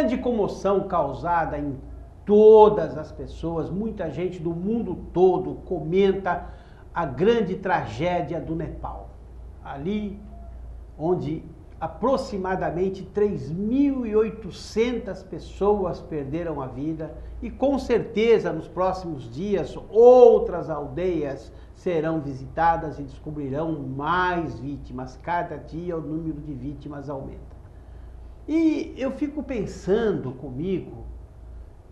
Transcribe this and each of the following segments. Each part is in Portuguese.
grande comoção causada em todas as pessoas, muita gente do mundo todo comenta a grande tragédia do Nepal. Ali onde aproximadamente 3.800 pessoas perderam a vida e com certeza nos próximos dias outras aldeias serão visitadas e descobrirão mais vítimas. Cada dia o número de vítimas aumenta. E eu fico pensando comigo,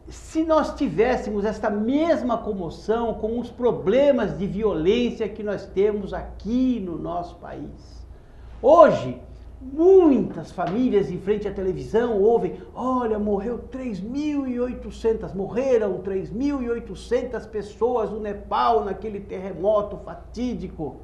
se nós tivéssemos esta mesma comoção com os problemas de violência que nós temos aqui no nosso país. Hoje, muitas famílias em frente à televisão ouvem, olha, morreram 3.800 pessoas no Nepal naquele terremoto fatídico.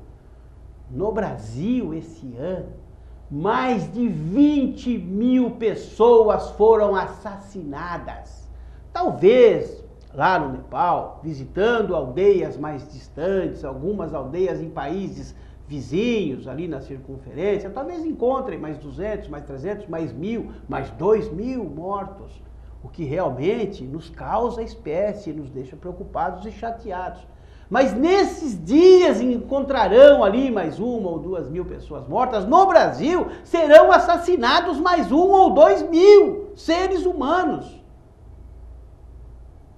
No Brasil, esse ano, mais de 20.000 pessoas foram assassinadas. Talvez lá no Nepal, visitando aldeias mais distantes, algumas aldeias em países vizinhos ali na circunferência, talvez encontrem mais 200, mais 300, mais 1.000, mais 2.000 mortos, o que realmente nos causa espécie e nos deixa preocupados e chateados. Mas nesses dias encontrarão ali mais 1.000 ou 2.000 pessoas mortas. No Brasil serão assassinados mais 1.000 ou 2.000 seres humanos.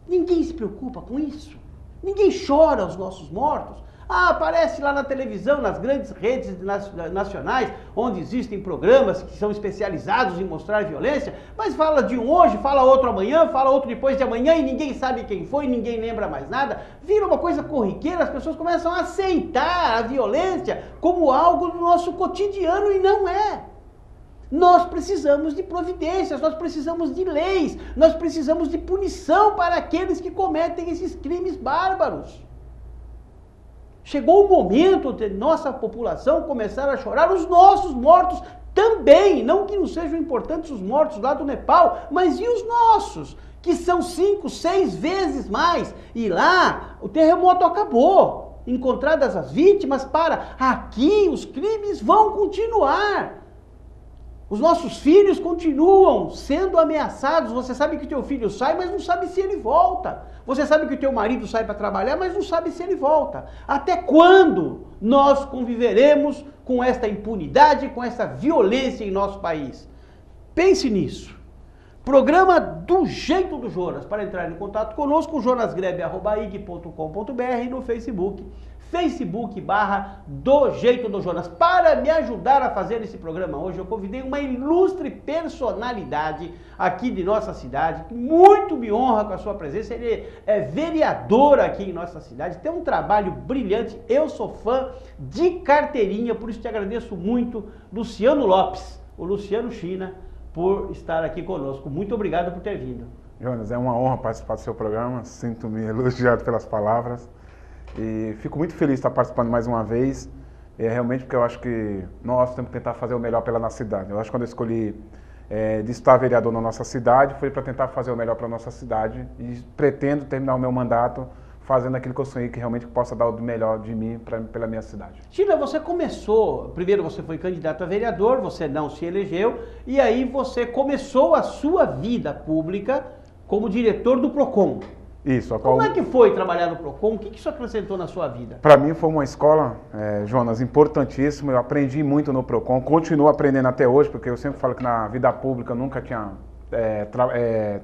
Ninguém se preocupa com isso. Ninguém chora os nossos mortos. Ah, aparece lá na televisão, nas grandes redes nacionais, onde existem programas que são especializados em mostrar violência, mas fala de um hoje, fala outro amanhã, fala outro depois de amanhã e ninguém sabe quem foi, ninguém lembra mais nada. Vira uma coisa corriqueira, as pessoas começam a aceitar a violência como algo do nosso cotidiano e não é. Nós precisamos de providências, nós precisamos de leis, nós precisamos de punição para aqueles que cometem esses crimes bárbaros. Chegou o momento de nossa população começar a chorar os nossos mortos também. Não que não sejam importantes os mortos lá do Nepal, mas e os nossos? Que são 5, 6 vezes mais. E lá o terremoto acabou. Encontradas as vítimas, aqui os crimes vão continuar. Os nossos filhos continuam sendo ameaçados. Você sabe que o teu filho sai, mas não sabe se ele volta. Você sabe que o teu marido sai para trabalhar, mas não sabe se ele volta. Até quando nós conviveremos com esta impunidade, com essa violência em nosso país? Pense nisso. Programa Do Jeito do Jonas. Para entrar em contato conosco, jonasgrebe@ig.com.br, no Facebook, Facebook/Do Jeito do Jonas. Para me ajudar a fazer esse programa hoje, eu convidei uma ilustre personalidade aqui de nossa cidade, que muito me honra com a sua presença. Ele é vereador aqui em nossa cidade, tem um trabalho brilhante. Eu sou fã de carteirinha, por isso te agradeço muito, Luciano Lopes, o Luciano China, por estar aqui conosco. Muito obrigado por ter vindo. Jonas, é uma honra participar do seu programa, sinto-me elogiado pelas palavras e fico muito feliz de estar participando mais uma vez, realmente porque eu acho que nós temos que tentar fazer o melhor pela nossa cidade. Eu acho que quando eu escolhi de estar vereador na nossa cidade, foi para tentar fazer o melhor para a nossa cidade e pretendo terminar o meu mandato fazendo aquilo que eu sonhei, que realmente possa dar o melhor de mim pela minha cidade. China, você começou, primeiro você foi candidato a vereador, você não se elegeu, e aí você começou a sua vida pública como diretor do PROCON. Isso. Como é que foi trabalhar no PROCON? O que isso acrescentou na sua vida? Para mim foi uma escola, Jonas, importantíssima. Eu aprendi muito no PROCON, continuo aprendendo até hoje, porque eu sempre falo que na vida pública eu nunca tinha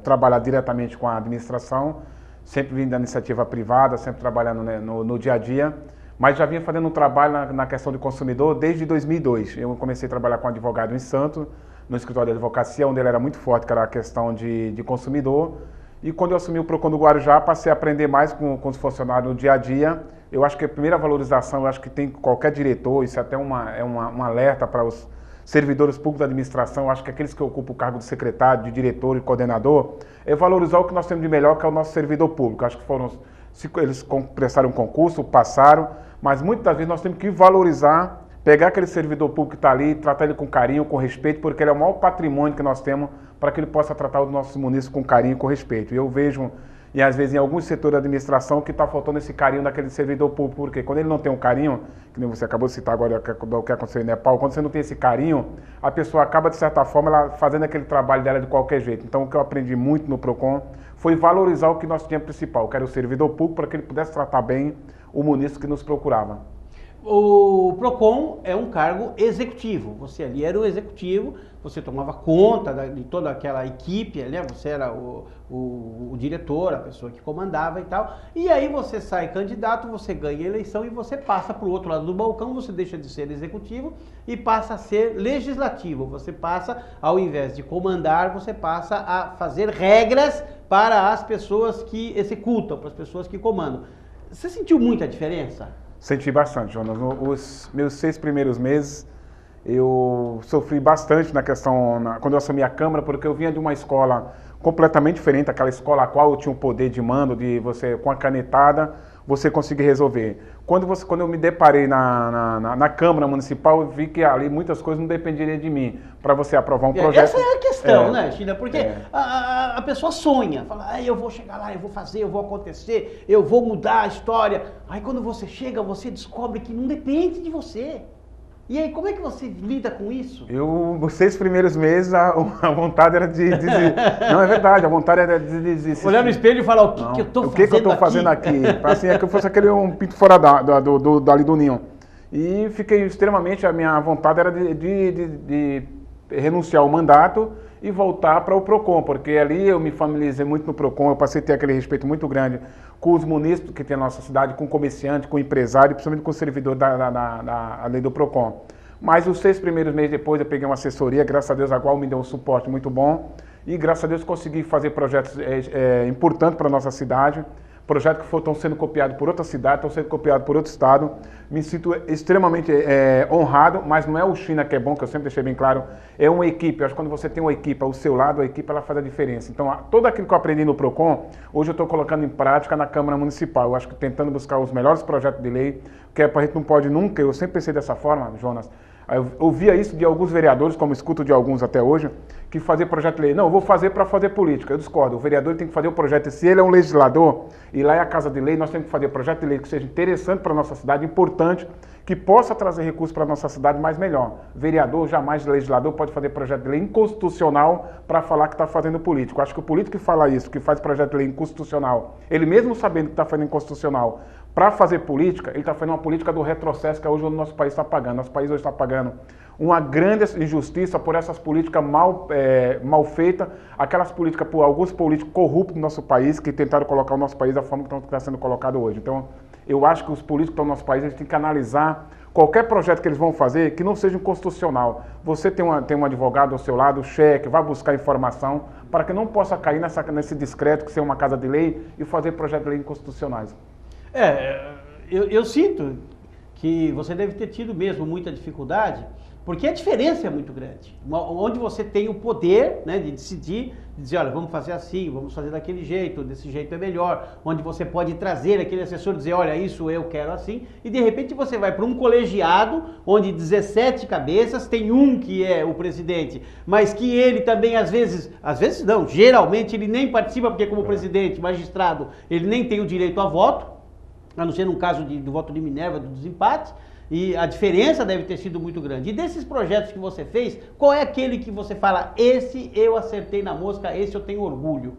trabalhado diretamente com a administração. Sempre vim da iniciativa privada, sempre trabalhando, né, no dia a dia, mas já vinha fazendo um trabalho na questão de consumidor desde 2002. Eu comecei a trabalhar com um advogado em Santos, no escritório de advocacia, onde ele era muito forte, que era a questão de consumidor. E quando eu assumi o PROCON do Guarujá, passei a aprender mais com os funcionários no dia a dia. Eu acho que a primeira valorização, eu acho que tem qualquer diretor, isso é até um alerta para os servidores públicos da administração, eu acho que aqueles que ocupam o cargo de secretário, de diretor e coordenador, é valorizar o que nós temos de melhor, que é o nosso servidor público. Eu acho que eles prestaram um concurso, passaram, mas muitas das vezes nós temos que valorizar, pegar aquele servidor público que está ali, tratar ele com carinho, com respeito, porque ele é o maior patrimônio que nós temos para que ele possa tratar os nossos munícipes com carinho e com respeito. E eu vejo e às vezes em alguns setores da administração que está faltando esse carinho daquele servidor público, porque quando ele não tem um carinho, que nem você acabou de citar agora o que aconteceu em Nepal, quando você não tem esse carinho, a pessoa acaba de certa forma ela fazendo aquele trabalho dela de qualquer jeito. Então o que eu aprendi muito no PROCON foi valorizar o que nós tínhamos principal, que era o servidor público, para que ele pudesse tratar bem o munícipe que nos procurava. O PROCON é um cargo executivo, você ali era o executivo, você tomava conta de toda aquela equipe, né? Você era o diretor, a pessoa que comandava e tal, e aí você sai candidato, você ganha a eleição e você passa para o outro lado do balcão, você deixa de ser executivo e passa a ser legislativo, você passa, ao invés de comandar, você passa a fazer regras para as pessoas que executam, para as pessoas que comandam. Você sentiu muita diferença? Senti bastante, Jonas. Os meus 6 primeiros meses, eu sofri bastante na questão, quando eu assumi a Câmara, porque eu vinha de uma escola completamente diferente, aquela escola a qual eu tinha o poder de mando, de você, com a canetada, você conseguir resolver. Quando eu me deparei na Câmara Municipal, eu vi que ali muitas coisas não dependeriam de mim, para você aprovar um projeto. Essa é a questão, né, China? Porque a pessoa sonha, fala, eu vou chegar lá, eu vou fazer, eu vou acontecer, eu vou mudar a história. Aí quando você chega, você descobre que não depende de você. E aí, como é que você lida com isso? Os 6 primeiros meses, a vontade era de não, é verdade, a vontade era de olhar no espelho e falar, o que eu estou fazendo aqui? Assim, é que eu fosse um pinto fora dali do ninho. E fiquei extremamente, a minha vontade era de renunciar ao mandato e voltar para o PROCON, porque ali eu me familiarizei muito no PROCON, eu passei a ter aquele respeito muito grande com os munícipes que tem na nossa cidade, com o comerciante, com o empresário, principalmente com o servidor da lei do PROCON. Mas os 6 primeiros meses depois eu peguei uma assessoria, graças a Deus a qual me deu um suporte muito bom e graças a Deus consegui fazer projetos importantes para a nossa cidade, projetos que estão sendo copiados por outra cidade, estão sendo copiados por outro estado. Me sinto extremamente honrado, mas não é o China que é bom, que eu sempre deixei bem claro, é uma equipe. Eu acho que quando você tem uma equipe ao seu lado, a equipe ela faz a diferença. Então, tudo aquilo que eu aprendi no PROCON, hoje eu estou colocando em prática na Câmara Municipal. Eu acho que tentando buscar os melhores projetos de lei, que a gente não pode nunca, eu sempre pensei dessa forma, Jonas. Eu ouvia isso de alguns vereadores, como escuto de alguns até hoje, que fazer projeto de lei. Não, eu vou fazer para fazer política. Eu discordo. O vereador tem que fazer o projeto. E se ele é um legislador, e lá é a Casa de Lei, nós temos que fazer projeto de lei que seja interessante para a nossa cidade, importante, que possa trazer recursos para a nossa cidade, mas melhor. Vereador, jamais legislador, pode fazer projeto de lei inconstitucional para falar que está fazendo político. Acho que o político que fala isso, que faz projeto de lei inconstitucional, ele mesmo sabendo que está fazendo inconstitucional, para fazer política, ele está fazendo uma política do retrocesso que hoje o nosso país está pagando. Nosso país hoje está pagando uma grande injustiça por essas políticas mal feitas, aquelas políticas por alguns políticos corruptos do nosso país, que tentaram colocar o nosso país da forma que está sendo colocado hoje. Então, eu acho que os políticos que estão no nosso país, eles têm que analisar qualquer projeto que eles vão fazer que não seja inconstitucional. Você tem um advogado ao seu lado, cheque, vai buscar informação, para que não possa cair nesse discreto que ser uma casa de lei e fazer projetos de lei inconstitucionais. Eu sinto que você deve ter tido mesmo muita dificuldade, porque a diferença é muito grande. Onde você tem o poder, né, de decidir, de dizer, olha, vamos fazer assim, vamos fazer daquele jeito, desse jeito é melhor. Onde você pode trazer aquele assessor e dizer, olha, isso eu quero assim. E de repente você vai para um colegiado, onde 17 cabeças, tem um que é o presidente, mas que ele também às vezes não, geralmente ele nem participa, porque como presidente, magistrado, ele nem tem o direito a voto, a não ser no caso do voto de Minerva, do desempate. E a diferença deve ter sido muito grande. E desses projetos que você fez, qual é aquele que você fala, esse eu acertei na mosca, esse eu tenho orgulho?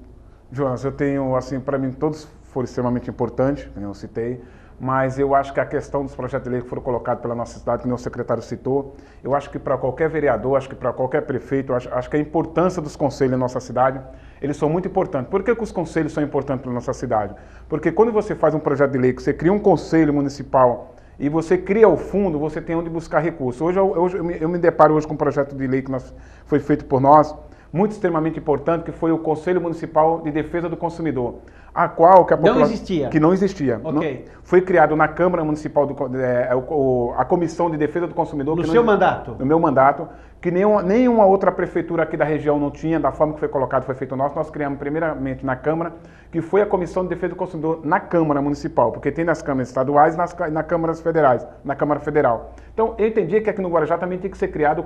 Jonas, eu tenho, assim, para mim todos foram extremamente importantes, como eu citei, mas eu acho que a questão dos projetos de lei que foram colocados pela nossa cidade, que o secretário citou, eu acho que para qualquer vereador, acho que para qualquer prefeito, acho que a importância dos conselhos na nossa cidade, eles são muito importantes. Por que os conselhos são importantes para a nossa cidade? Porque quando você faz um projeto de lei, que você cria um conselho municipal e você cria o fundo, você tem onde buscar recursos. Hoje eu me deparo hoje com um projeto de lei que foi feito por nós, muito extremamente importante, que foi o Conselho Municipal de Defesa do Consumidor, a qual que a população... Não existia? Que não existia. Ok. Foi criado na Câmara Municipal, a Comissão de Defesa do Consumidor... No seu mandato? No meu mandato, que nenhuma outra prefeitura aqui da região não tinha, da forma que foi colocado, foi feito nós criamos primeiramente na Câmara, que foi a Comissão de Defesa do Consumidor na Câmara Municipal, porque tem nas câmaras estaduais e nas câmaras federais, na Câmara Federal. Então, eu entendi que aqui no Guarujá também tem que ser criado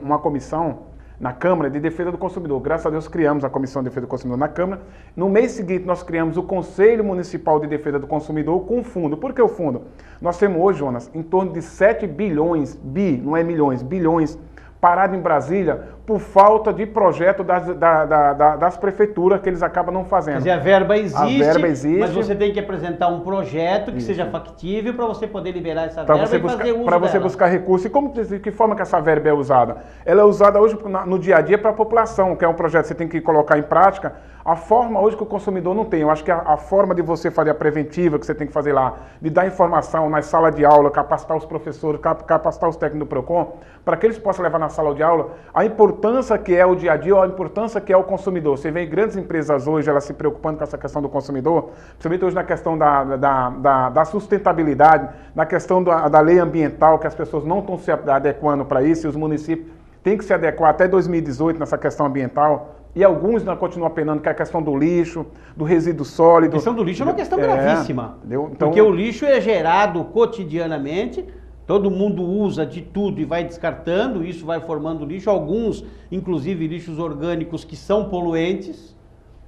uma comissão na Câmara de Defesa do Consumidor. Graças a Deus criamos a Comissão de Defesa do Consumidor na Câmara. No mês seguinte nós criamos o Conselho Municipal de Defesa do Consumidor com fundo. Por que o fundo? Nós temos hoje, Jonas, em torno de 7 bilhões, não é milhões, bilhões, parado em Brasília por falta de projeto das prefeituras que eles acabam não fazendo. Quer dizer, a verba existe, mas você tem que apresentar um projeto que seja factível para você poder liberar essa verba e fazer uso para você buscar recursos. E de que forma que essa verba é usada? Ela é usada hoje no dia a dia para a população, que é um projeto que você tem que colocar em prática. A forma hoje que o consumidor não tem, eu acho que a forma de você fazer a preventiva, que você tem que fazer lá, de dar informação nas salas de aula, capacitar os professores, capacitar os técnicos do PROCON, para que eles possam levar na sala de aula a importância que é o dia a dia, a importância que é o consumidor. Você vê grandes empresas hoje, elas se preocupando com essa questão do consumidor, principalmente hoje na questão da sustentabilidade, na questão da lei ambiental, que as pessoas não estão se adequando para isso, e os municípios têm que se adequar até 2018 nessa questão ambiental. E alguns não continuam penando, que é a questão do lixo, do resíduo sólido. A questão do lixo é uma questão gravíssima. Então, porque o lixo é gerado cotidianamente, todo mundo usa de tudo e vai descartando, isso vai formando lixo, alguns, inclusive lixos orgânicos que são poluentes,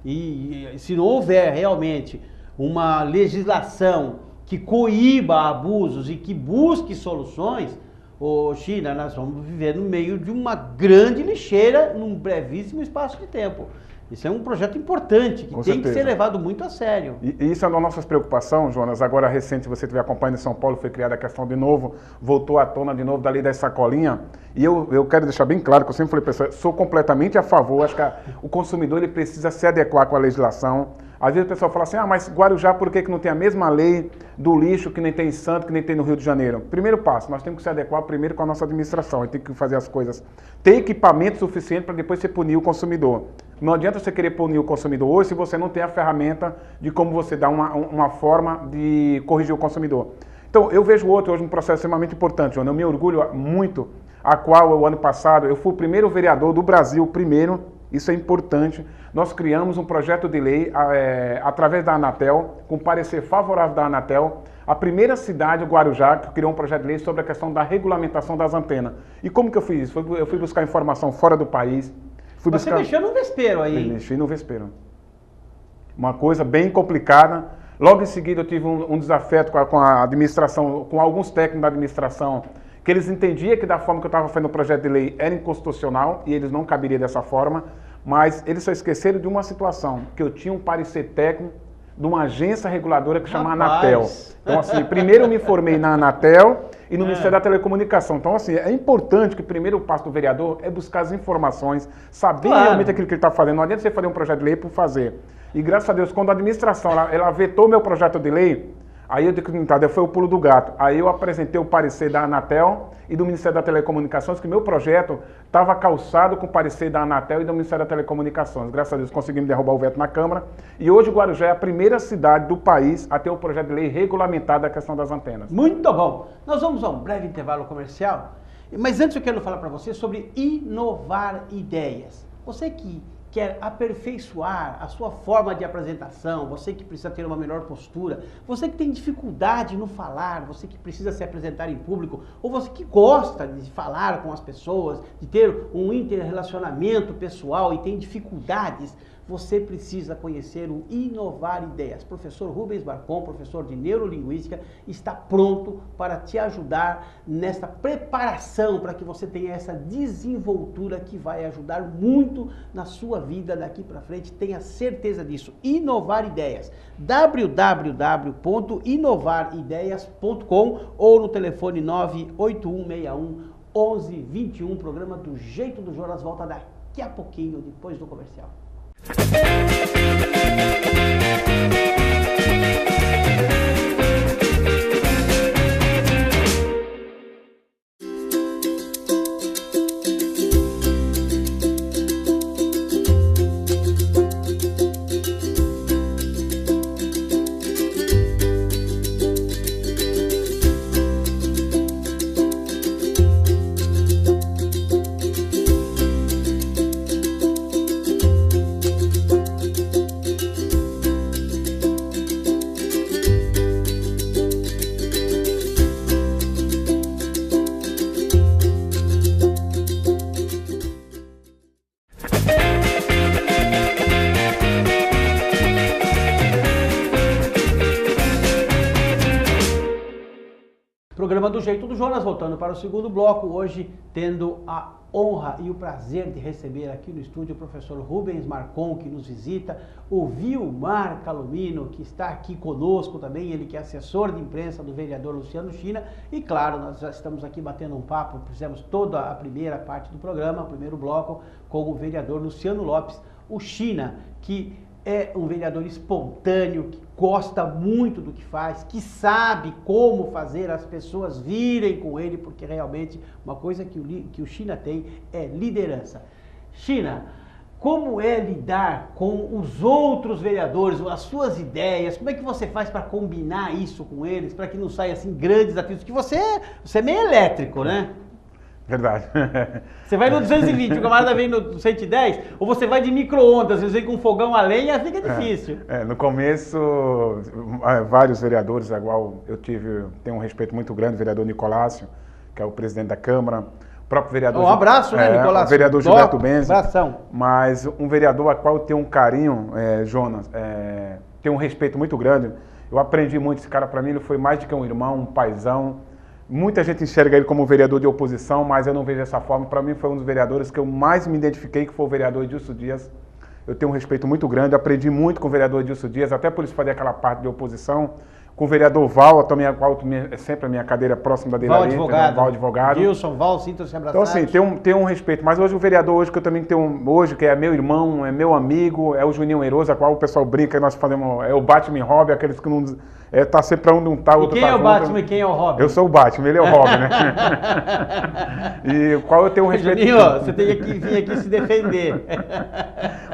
e se não houver realmente uma legislação que coíba abusos e que busque soluções, China, nós vamos viver no meio de uma grande lixeira num brevíssimo espaço de tempo. Isso é um projeto importante, que tem que ser levado muito a sério. E isso é uma das nossas preocupações, Jonas. Agora, recente, você estiver acompanhando em São Paulo, foi criada a questão de novo, voltou à tona de novo da lei da sacolinha. E eu quero deixar bem claro, que eu sempre falei, pessoal, sou completamente a favor. Acho que o consumidor ele precisa se adequar com a legislação. Às vezes o pessoal fala assim, mas Guarujá, por que não tem a mesma lei do lixo que nem tem em Santos, que nem tem no Rio de Janeiro? Primeiro passo, nós temos que se adequar primeiro com a nossa administração, a gente tem que fazer as coisas, ter equipamento suficiente para depois você punir o consumidor. Não adianta você querer punir o consumidor hoje se você não tem a ferramenta de como você dá uma forma de corrigir o consumidor. Então, eu vejo hoje um processo extremamente importante, João. Eu me orgulho muito, a qual o ano passado eu fui o primeiro vereador do Brasil, isso é importante. Nós criamos um projeto de lei através da Anatel, com parecer favorável da Anatel, a primeira cidade, o Guarujá, que criou um projeto de lei sobre a questão da regulamentação das antenas. E como que eu fiz isso? Eu fui buscar informação fora do país. Você mexeu no vespeiro aí. Mexi no vespeiro. Uma coisa bem complicada. Logo em seguida eu tive um desafeto com a administração, com alguns técnicos da administração, que eles entendiam que da forma que eu estava fazendo o projeto de lei era inconstitucional e eles não caberiam dessa forma, mas eles só esqueceram de uma situação, que eu tinha um parecer técnico de uma agência reguladora que chama Anatel. Então, assim, primeiro eu me formei na Anatel e no Ministério da Telecomunicação. Então, assim, é importante que o primeiro passo do vereador é buscar as informações, saber realmente aquilo que ele está fazendo. Não adianta você fazer um projeto de lei por fazer. E graças a Deus, quando a administração ela vetou meu projeto de lei, aí foi o pulo do gato. Aí eu apresentei o parecer da Anatel e do Ministério da Telecomunicações, que meu projeto estava calçado com o parecer da Anatel e do Ministério da Telecomunicações. Graças a Deus conseguimos derrubar o veto na Câmara. E hoje o Guarujá é a primeira cidade do país a ter o projeto de lei regulamentado da questão das antenas. Muito bom. Nós vamos a um breve intervalo comercial. Mas antes eu quero falar para você sobre inovar ideias. Você que quer aperfeiçoar a sua forma de apresentação, você que precisa ter uma melhor postura, você que tem dificuldade no falar, você que precisa se apresentar em público, ou você que gosta de falar com as pessoas, de ter um interrelacionamento pessoal e tem dificuldades, você precisa conhecer o Inovar Ideias. Professor Rubens Barcon, professor de Neurolinguística, está pronto para te ajudar nesta preparação para que você tenha essa desenvoltura que vai ajudar muito na sua vida daqui para frente. Tenha certeza disso. Inovar Ideias. www.inovarideias.com ou no telefone 98161 1121. Programa do Jeito do Jonas volta daqui a pouquinho, depois do comercial. Programa do Jeito do Jonas, voltando para o segundo bloco, hoje tendo a honra e o prazer de receber aqui no estúdio o professor Rubens Marcon, que nos visita, o Vilmar Calomino, que está aqui conosco também, ele que é assessor de imprensa do vereador Luciano China, e claro, nós já estamos aqui batendo um papo, fizemos toda a primeira parte do programa, o primeiro bloco, com o vereador Luciano Lopes, o China, que é um vereador espontâneo, que gosta muito do que faz, que sabe como fazer as pessoas virem com ele, porque realmente uma coisa que o China tem é liderança. China, como é lidar com os outros vereadores, as suas ideias, como é que você faz para combinar isso com eles, para que não saia assim grandes desafios, que você é meio elétrico, né? Verdade. Você vai no 220, o camarada vem no 110, ou você vai de micro-ondas, você vem com fogão a lenha, fica difícil. No começo, vários vereadores, igual tenho um respeito muito grande, o vereador Nicolácio, que é o presidente da Câmara, o próprio vereador... Um abraço, né, Nicolácio? O vereador Gilberto Benzi. Abração. Mas um vereador a qual eu tenho um carinho, Jonas, tenho um respeito muito grande. Eu aprendi muito, esse cara para mim ele foi mais do que um irmão, um paizão. Muita gente enxerga ele como vereador de oposição, mas eu não vejo dessa forma. Para mim foi um dos vereadores que eu mais me identifiquei, que foi o vereador Edilson Dias. Eu tenho um respeito muito grande, aprendi muito com o vereador Edilson Dias, até por isso fazer aquela parte de oposição. Com o vereador Val, é sempre a minha cadeira próxima dele ali. Val advogado. Wilson, Val, sinta-se abraçados. Então assim, tem um respeito. Mas hoje o vereador hoje que eu também tenho hoje, que é meu irmão, é meu amigo, é o Juninho Eiroso, a qual o pessoal brinca, nós fazemos, é o Batman e Robin, aqueles que não... tá sempre pra um tá, outro tá junto. Quem é o Batman e quem é o Robin? Eu sou o Batman, ele é o Robin, né? E qual eu tenho um respeito... Juninho, você tem que vir aqui se defender.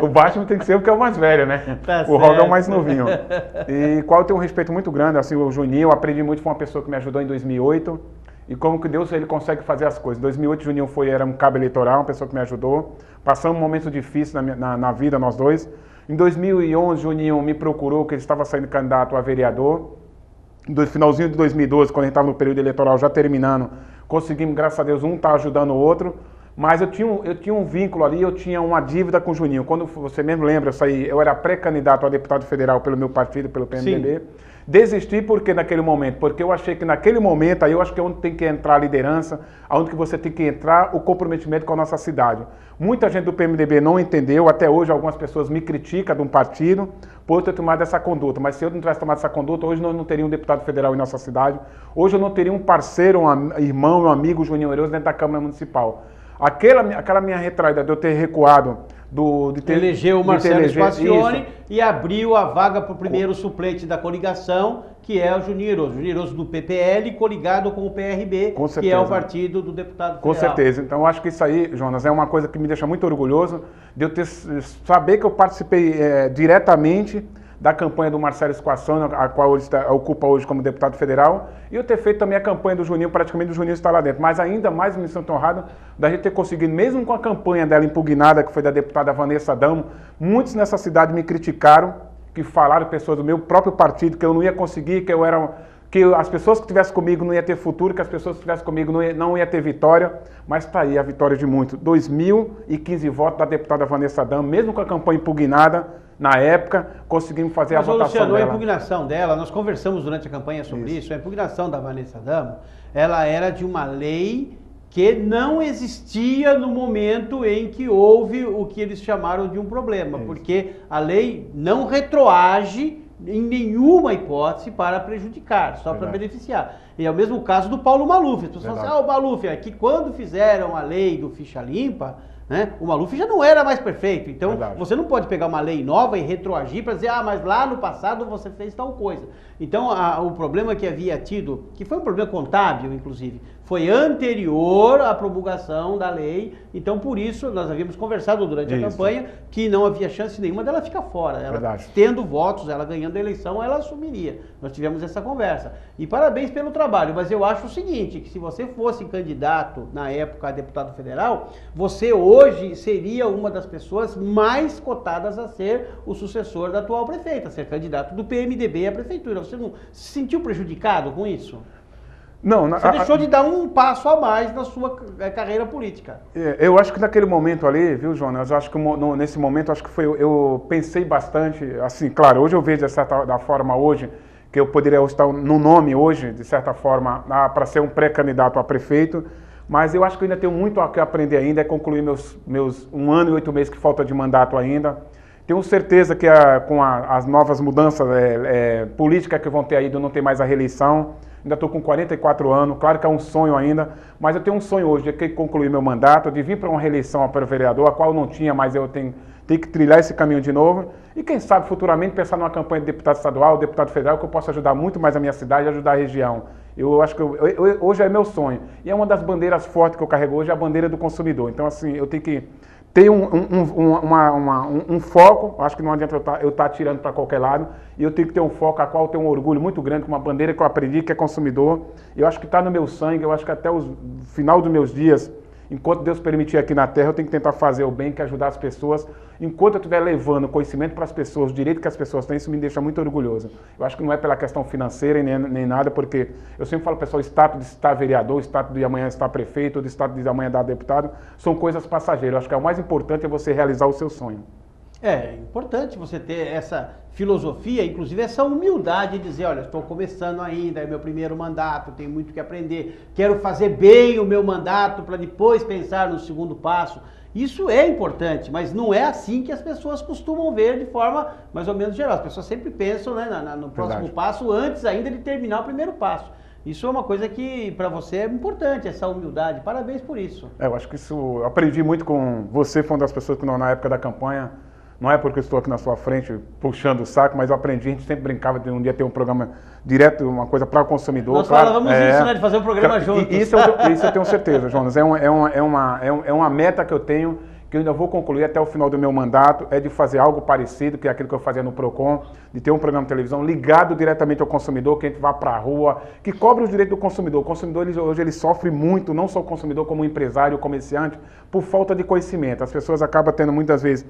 O Batman tem que ser o que é o mais velho, né? Tá o Robin é o mais novinho. E qual eu tenho um respeito muito grande, assim, o Juninho, eu aprendi muito, foi uma pessoa que me ajudou em 2008. E como que Deus ele consegue fazer as coisas. Em 2008, o Juninho era um cabo eleitoral, uma pessoa que me ajudou. Passamos um momento difícil na vida, nós dois. Em 2011, Juninho me procurou, que ele estava saindo candidato a vereador. No finalzinho de 2012, quando a gente estava no período eleitoral já terminando, conseguimos, graças a Deus, um estar ajudando o outro. Mas eu tinha um vínculo ali, eu tinha uma dívida com o Juninho. Quando você mesmo lembra, eu era pré-candidato a deputado federal pelo meu partido, pelo PMDB. Sim. Desisti porque naquele momento? Porque eu achei que naquele momento, aí eu acho que é onde tem que entrar a liderança, onde que você tem que entrar o comprometimento com a nossa cidade. Muita gente do PMDB não entendeu, até hoje algumas pessoas me criticam de um partido por ter tomado essa conduta. Mas se eu não tivesse tomado essa conduta, hoje nós não teríamos um deputado federal em nossa cidade. Hoje eu não teria um parceiro, um irmão, um amigo, Juninho Eiroso, dentro da Câmara Municipal. Aquela minha retraída de eu ter recuado, elegeu o Marcelo Spazioni e abriu a vaga para o primeiro suplente da coligação, que é o Juninho Eiroso. Juninho Eiroso do PPL, coligado com o PRB, que é o partido do deputado federal. Com certeza. Então, eu acho que isso aí, Jonas, é uma coisa que me deixa muito orgulhoso de eu saber que eu participei diretamente da campanha do Marcelo Spazioni, a qual ele ocupa hoje como deputado federal, e eu ter feito também a campanha do Juninho, praticamente o Juninho está lá dentro. Mas ainda mais me sinto honrado da gente ter conseguido, mesmo com a campanha dela impugnada, que foi da deputada Vanessa Damo, muitos nessa cidade me criticaram, que falaram, pessoas do meu próprio partido, que eu não ia conseguir, que as pessoas que estivessem comigo não iam ter futuro, que as pessoas que estivessem comigo não iam ter vitória, mas está aí a vitória de muito. 2.015 votos da deputada Vanessa Damo, mesmo com a campanha impugnada, na época, conseguimos fazer a votação Luciano, dela. A impugnação dela, nós conversamos durante a campanha sobre isso, a impugnação da Vanessa Damo, ela era de uma lei que não existia no momento em que houve o que eles chamaram de um problema, porque a lei não retroage em nenhuma hipótese para prejudicar, só para beneficiar. E é o mesmo caso do Paulo Maluf. As pessoas falam assim, o Maluf, é que quando fizeram a lei do ficha limpa, né, o Maluf já não era mais perfeito. Então, você não pode pegar uma lei nova e retroagir para dizer, mas lá no passado você fez tal coisa. Então, o problema que havia tido, que foi um problema contábil, inclusive, foi anterior à promulgação da lei. Então, por isso, nós havíamos conversado durante a campanha que não havia chance nenhuma dela ficar fora. Ela, tendo votos, ela ganhando a eleição, ela assumiria. Nós tivemos essa conversa. E parabéns pelo trabalho, mas eu acho o seguinte, que se você fosse candidato, na época, a deputado federal, você hoje seria uma das pessoas mais cotadas a ser o sucessor da atual prefeita, a ser candidato do PMDB à prefeitura. Você não se sentiu prejudicado com isso? Não, você deixou de dar um passo a mais na sua carreira política. Eu acho que naquele momento ali, viu, Jonas, eu acho que nesse momento, acho que eu pensei bastante, assim, claro, hoje eu vejo da forma hoje, que eu poderia estar no nome hoje, de certa forma, para ser um pré-candidato a prefeito, mas eu acho que eu ainda tenho muito a que aprender ainda, é concluir meus 1 ano e 8 meses que falta de mandato ainda. Tenho certeza que com as novas mudanças políticas que vão ter aí, de não ter mais a reeleição, ainda estou com 44 anos, claro que é um sonho ainda, mas eu tenho um sonho hoje de concluir meu mandato, de vir para uma reeleição para vereador, a qual eu não tinha, mas eu tenho que trilhar esse caminho de novo, e quem sabe futuramente pensar numa campanha de deputado estadual, deputado federal, que eu possa ajudar muito mais a minha cidade e ajudar a região. Eu acho que hoje é meu sonho, e é uma das bandeiras fortes que eu carrego hoje, é a bandeira do consumidor. Então assim, eu tenho que ter um foco, acho que não adianta eu estar tirando para qualquer lado, e eu tenho que ter um foco a qual eu tenho um orgulho muito grande, com uma bandeira que eu aprendi, que é consumidor. Eu acho que está no meu sangue, eu acho que até o final dos meus dias, enquanto Deus permitir aqui na Terra, eu tenho que tentar fazer o bem, que é ajudar as pessoas. Enquanto eu estiver levando conhecimento para as pessoas, o direito que as pessoas têm, isso me deixa muito orgulhoso. Eu acho que não é pela questão financeira nem nada, porque eu sempre falo, pessoal, status de estar vereador, status de amanhã estar prefeito, ou de status de amanhã dar deputado, são coisas passageiras. Eu acho que o mais importante é você realizar o seu sonho. É importante você ter essa filosofia, inclusive essa humildade de dizer, olha, estou começando ainda, é meu primeiro mandato, tenho muito que aprender, quero fazer bem o meu mandato para depois pensar no segundo passo. Isso é importante, mas não é assim que as pessoas costumam ver de forma mais ou menos geral. As pessoas sempre pensam, né, no próximo passo antes ainda de terminar o primeiro passo. Isso é uma coisa que para você é importante, essa humildade. Parabéns por isso. Eu acho que isso eu aprendi muito com você, foi uma das pessoas que na época da campanha, não é porque eu estou aqui na sua frente puxando o saco, mas eu aprendi, a gente sempre brincava de um dia ter um programa direto, uma coisa para o consumidor. Nós falávamos isso, né, de fazer um programa juntos. Isso eu tenho certeza, Jonas, é uma meta que eu tenho, que eu ainda vou concluir até o final do meu mandato, é de fazer algo parecido, que é aquilo que eu fazia no PROCON, de ter um programa de televisão ligado diretamente ao consumidor, que a gente vá para a rua, que cobre os direitos do consumidor. O consumidor hoje ele sofre muito, não só o consumidor como o empresário, o comerciante, por falta de conhecimento. As pessoas acabam tendo muitas vezes,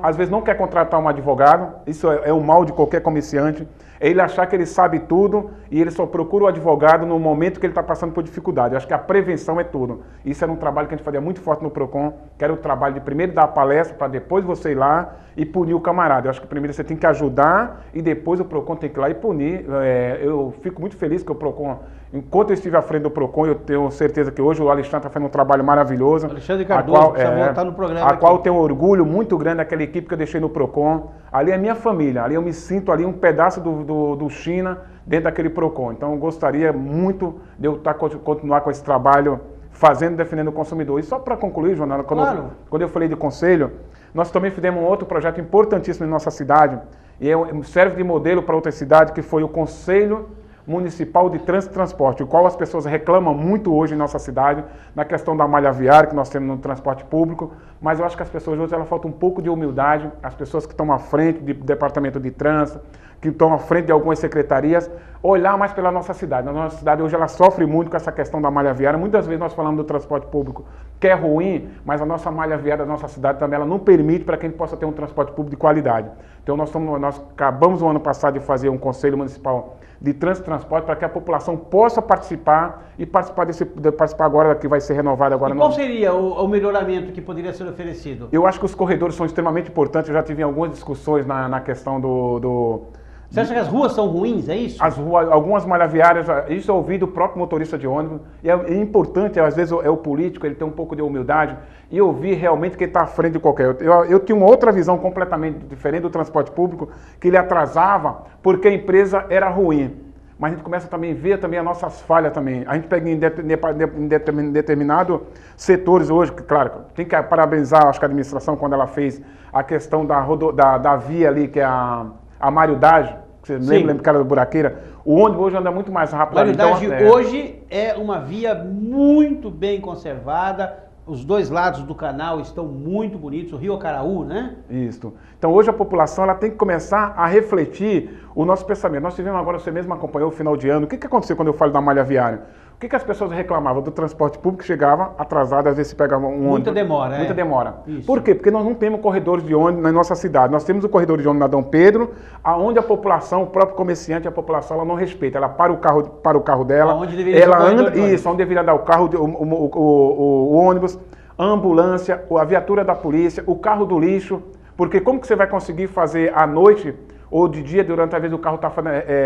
às vezes não quer contratar um advogado, isso é o mal de qualquer comerciante, é ele achar que ele sabe tudo e ele só procura o advogado no momento que ele está passando por dificuldade. Eu acho que a prevenção é tudo. Isso era um trabalho que a gente fazia muito forte no PROCON, que era o trabalho de primeiro dar a palestra para depois você ir lá e punir o camarada. Eu acho que primeiro você tem que ajudar e depois o PROCON tem que ir lá e punir. Eu fico muito feliz que o PROCON, enquanto eu estive à frente do PROCON, eu tenho certeza que hoje o Alexandre está fazendo um trabalho maravilhoso. Alexandre Cardoso, precisa voltar no programa a qual eu tenho um orgulho muito grande daquela equipe que eu deixei no PROCON. Ali é minha família, ali eu me sinto ali um pedaço do China dentro daquele PROCON. Então eu gostaria muito de eu continuar com esse trabalho, fazendo, defendendo o consumidor. E só para concluir, Jonas, quando eu falei de conselho, nós também fizemos um outro projeto importantíssimo em nossa cidade, e serve de modelo para outra cidade, que foi o Conselho Municipal de Trânsito e Transporte, o qual as pessoas reclamam muito hoje em nossa cidade, na questão da malha viária que nós temos no transporte público, mas eu acho que as pessoas hoje falta um pouco de humildade, as pessoas que estão à frente do departamento de trânsito, que estão à frente de algumas secretarias, olhar mais pela nossa cidade. A nossa cidade hoje ela sofre muito com essa questão da malha viária. Muitas vezes nós falamos do transporte público que é ruim, mas a nossa malha viária da nossa cidade também ela não permite para que a gente possa ter um transporte público de qualidade. Então nós acabamos o ano passado de fazer um Conselho Municipal de Trânsito e Transporte para que a população possa participar e participar agora, que vai ser renovado agora. E qual seria o melhoramento que poderia ser oferecido? Eu acho que os corredores são extremamente importantes. Eu já tive algumas discussões na questão Você acha que as ruas são ruins, é isso? As ruas, algumas malhas viárias, isso eu ouvi do próprio motorista de ônibus, e é importante, às vezes é o político, ele tem um pouco de humildade, e ouvir realmente que ele está à frente de qualquer. Eu tinha uma outra visão completamente diferente do transporte público, que ele atrasava porque a empresa era ruim. Mas a gente começa também a ver também as nossas falhas também. A gente pega em determinados setores hoje, que claro, tem que parabenizar, acho que a administração, quando ela fez a questão da via ali, que é a Mário Dage, você lembra que era do Buraqueira? O ônibus hoje anda muito mais rápido. Mário Dage hoje é uma via muito bem conservada, os dois lados do canal estão muito bonitos, o Rio Acaraú, né? Isso. Então hoje a população ela tem que começar a refletir o nosso pensamento. Nós tivemos agora, você mesmo acompanhou o final de ano, o que aconteceu quando eu falo da malha viária? O que as pessoas reclamavam do transporte público que chegava atrasado, às vezes se pegava um ônibus. Muita demora, Muita demora. Isso. Por quê? Porque nós não temos corredores de ônibus na nossa cidade. Nós temos o corredor de ônibus na Dom Pedro, aonde a população, o próprio comerciante, a população, ela não respeita. Ela para o carro dela, onde deveria ela anda, isso, onde deveria dar o carro, o ônibus, a ambulância, a viatura da polícia, o carro do lixo. Porque como que você vai conseguir fazer à noite ou de dia, durante a vez o carro está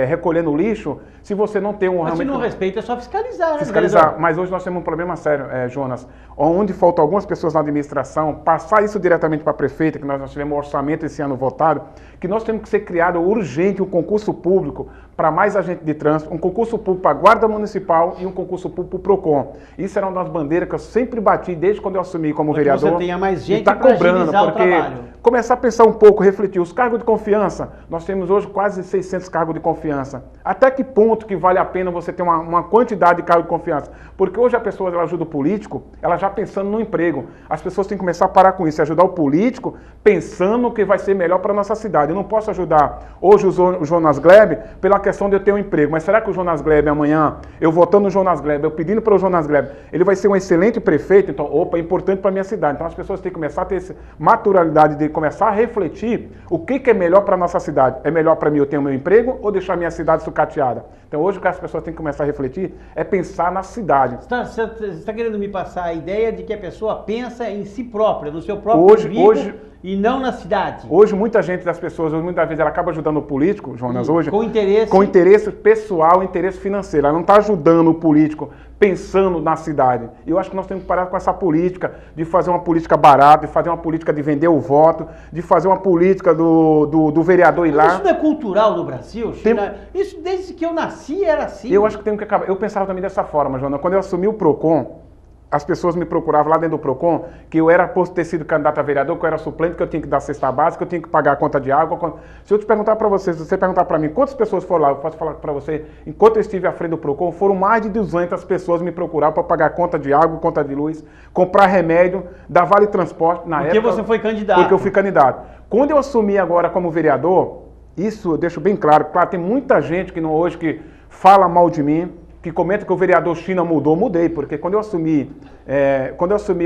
recolhendo lixo, se você não tem um... Mas se não respeita, é só fiscalizar, né? Fiscalizar, mas hoje nós temos um problema sério, Jonas, onde faltam algumas pessoas na administração, passar isso diretamente para a prefeita, que nós tivemos um orçamento esse ano votado, que nós temos que ser criado urgente um concurso público para mais agente de trânsito, um concurso público para a Guarda Municipal e um concurso público para o PROCON. Isso era uma das bandeiras que eu sempre bati desde quando eu assumi como vereador. Você tenha mais gente para cobrando, porque começar a pensar um pouco, refletir. Os cargos de confiança, nós temos hoje quase 600 cargos de confiança. Até que ponto que vale a pena você ter uma quantidade de cargos de confiança? Porque hoje a pessoa ela ajuda o político, ela já pensando no emprego. As pessoas têm que começar a parar com isso, ajudar o político pensando no que vai ser melhor para a nossa cidade. Eu não posso ajudar hoje o Jonas Gleb pela questão de eu ter um emprego. Mas será que o Jonas Gleb amanhã, eu votando no Jonas Gleb, eu pedindo para o Jonas Gleb, ele vai ser um excelente prefeito? Então, opa, é importante para a minha cidade. Então as pessoas têm que começar a ter essa maturalidade de começar a refletir o que é melhor para a nossa cidade. É melhor para mim eu ter o meu emprego ou deixar a minha cidade sucateada? Então hoje o que as pessoas têm que começar a refletir é pensar na cidade. Você está querendo me passar a ideia de que a pessoa pensa em si própria, no seu próprio umbigo e não na cidade. Hoje muita gente das pessoas, muitas vezes ela acaba ajudando o político, Jonas, hoje com interesse pessoal, interesse financeiro. Ela não está ajudando o político pensando na cidade. E eu acho que nós temos que parar com essa política de fazer uma política barata, de fazer uma política de vender o voto, de fazer uma política do vereador ir lá. Isso não é cultural no Brasil, China? Isso desde que eu nasci era assim. Eu acho que tem que acabar. Eu pensava também dessa forma, Jonas. Quando eu assumi o PROCON, as pessoas me procuravam lá dentro do PROCON, que eu era, por ter sido candidato a vereador, que eu era suplente, que eu tinha que dar cesta básica, que eu tinha que pagar a conta de água. Se eu te perguntar para você, se você perguntar para mim quantas pessoas foram lá, eu posso falar para você, enquanto eu estive à frente do PROCON, foram mais de 200 pessoas me procuravam para pagar conta de água, conta de luz, comprar remédio, dar vale transporte na época. Porque você foi candidato. Porque eu fui candidato. Quando eu assumi agora como vereador, isso eu deixo bem claro, tem muita gente que hoje que fala mal de mim, que comenta que o vereador China mudei, porque quando eu assumi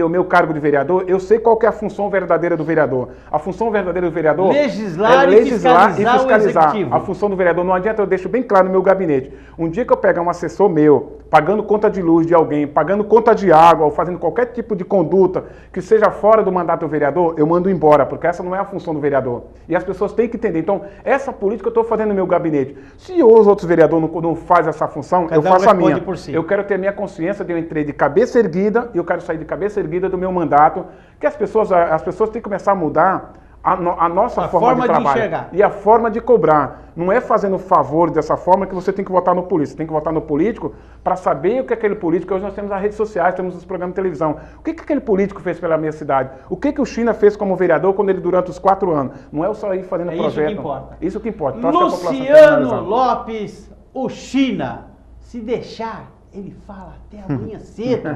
o meu cargo de vereador, eu sei qual que é a função verdadeira do vereador. A função verdadeira do vereador legislar e fiscalizar. A função do vereador, não adianta, eu deixo bem claro no meu gabinete. Um dia que eu pegar um assessor meu, pagando conta de luz de alguém, pagando conta de água, ou fazendo qualquer tipo de conduta que seja fora do mandato do vereador, eu mando embora, porque essa não é a função do vereador. E as pessoas têm que entender. Então, essa política eu estou fazendo no meu gabinete. Se os outros vereadores não fazem essa função, eu faço a minha. Eu quero ter a minha consciência de eu entrei de cabeça erguida e eu quero sair de cabeça erguida do meu mandato, que as pessoas têm que começar a mudar a nossa forma de trabalho enxergar. E a forma de cobrar. Não é fazendo favor dessa forma que você tem que votar no político. Você tem que votar no político para saber o que aquele político... Hoje nós temos as redes sociais, temos os programas de televisão. O que aquele político fez pela minha cidade? O que o China fez como vereador quando ele, durante os 4 anos? Não é só ir fazendo projeto. Isso que importa. Isso que importa. Então, Luciano Lopes, o China, se deixar... Ele fala até amanhã cedo.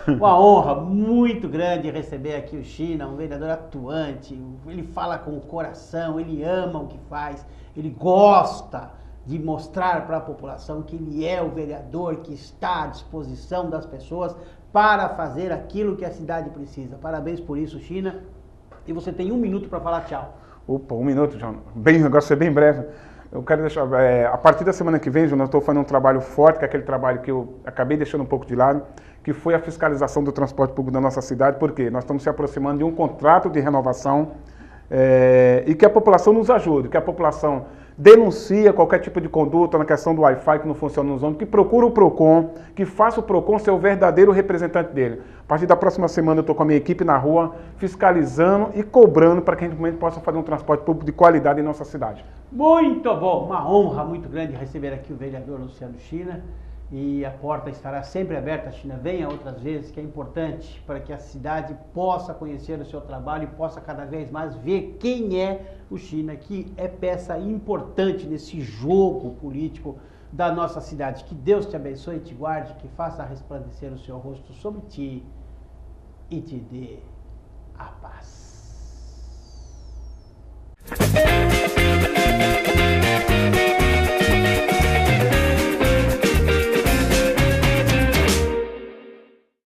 Uma honra muito grande receber aqui o China, um vereador atuante. Ele fala com o coração, ele ama o que faz, ele gosta de mostrar para a população que ele é o vereador que está à disposição das pessoas para fazer aquilo que a cidade precisa. Parabéns por isso, China. E você tem 1 minuto para falar tchau. Opa, 1 minuto, João. O negócio vai ser bem breve. Eu quero deixar, a partir da semana que vem, João, eu estou fazendo um trabalho forte, que é aquele trabalho que eu acabei deixando um pouco de lado, que foi a fiscalização do transporte público da nossa cidade, porque nós estamos se aproximando de um contrato de renovação e que a população nos ajude, que a população denuncia qualquer tipo de conduta na questão do Wi-Fi que não funciona nos ônibus, que procura o PROCON, que faça o PROCON ser o verdadeiro representante dele. A partir da próxima semana eu estou com a minha equipe na rua, fiscalizando e cobrando para que a gente possa fazer um transporte público de qualidade em nossa cidade. Muito bom, uma honra muito grande receber aqui o vereador Luciano China. E a porta estará sempre aberta, China, venha outras vezes, que é importante para que a cidade possa conhecer o seu trabalho e possa cada vez mais ver quem é o China, que é peça importante nesse jogo político da nossa cidade. Que Deus te abençoe e te guarde, que faça resplandecer o seu rosto sobre ti e te dê a paz.